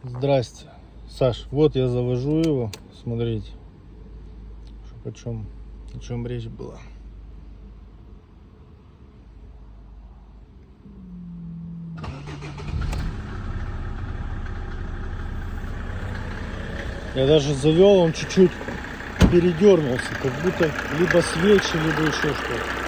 Здрасте, Саш. Вот я завожу его. Смотрите, о чем речь была. Я даже завел, он чуть-чуть передернулся, как будто либо свечи, либо еще что-то.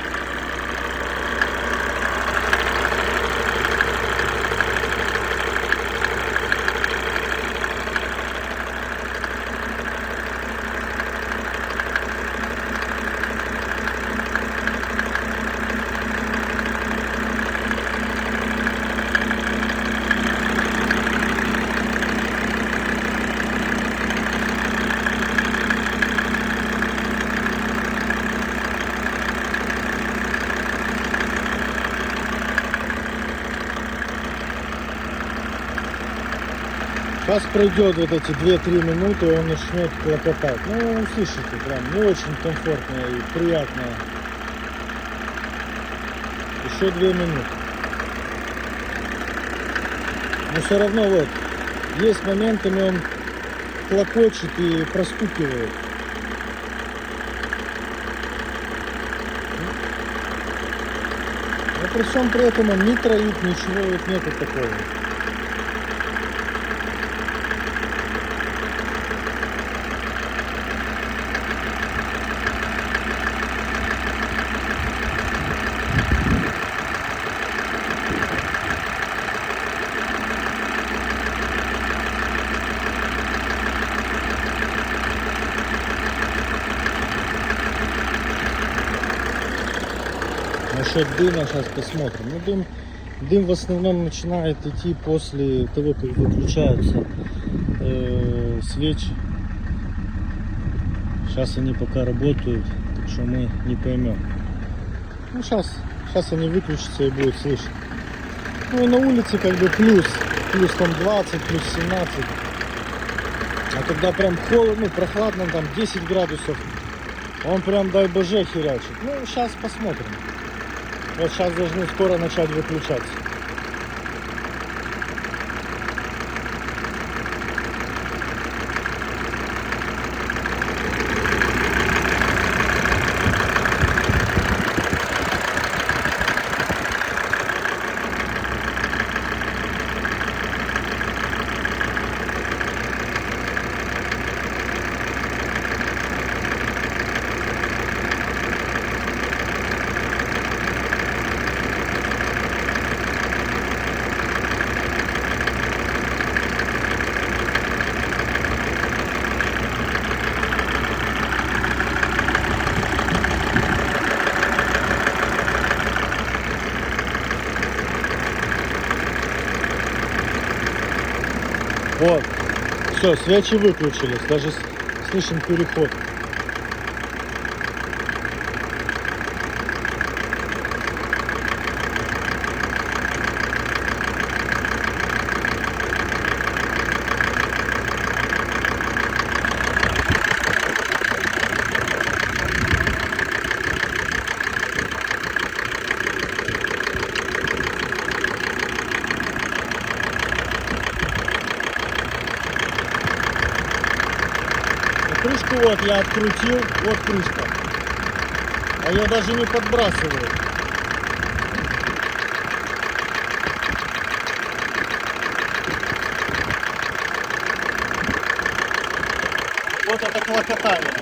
Сейчас пройдет вот эти 2-3 минуты, и он начнет клокотать. Ну, услышите, прям не очень комфортно и приятно. Еще 2 минуты. Но все равно вот, есть моментами он клокочет и простукивает. Но при всем при этом он не троит, ничего вот нету такого. Насчет дыма сейчас посмотрим. Ну, дым в основном начинает идти после того, как выключаются свечи. Сейчас они пока работают, так что мы не поймем. Ну, сейчас они выключатся и будет слышно. Ну и на улице как бы плюс там 20, плюс 17. А когда прям холодно, ну, прохладно, там 10 градусов, он прям, дай боже, херячит. Ну, сейчас посмотрим. Вот сейчас должны скоро начать выключаться. Вот, все, свечи выключились, даже слышен переход. Крышку вот я открутил, вот крышка. А ее даже не подбрасываю. Вот это клокотание.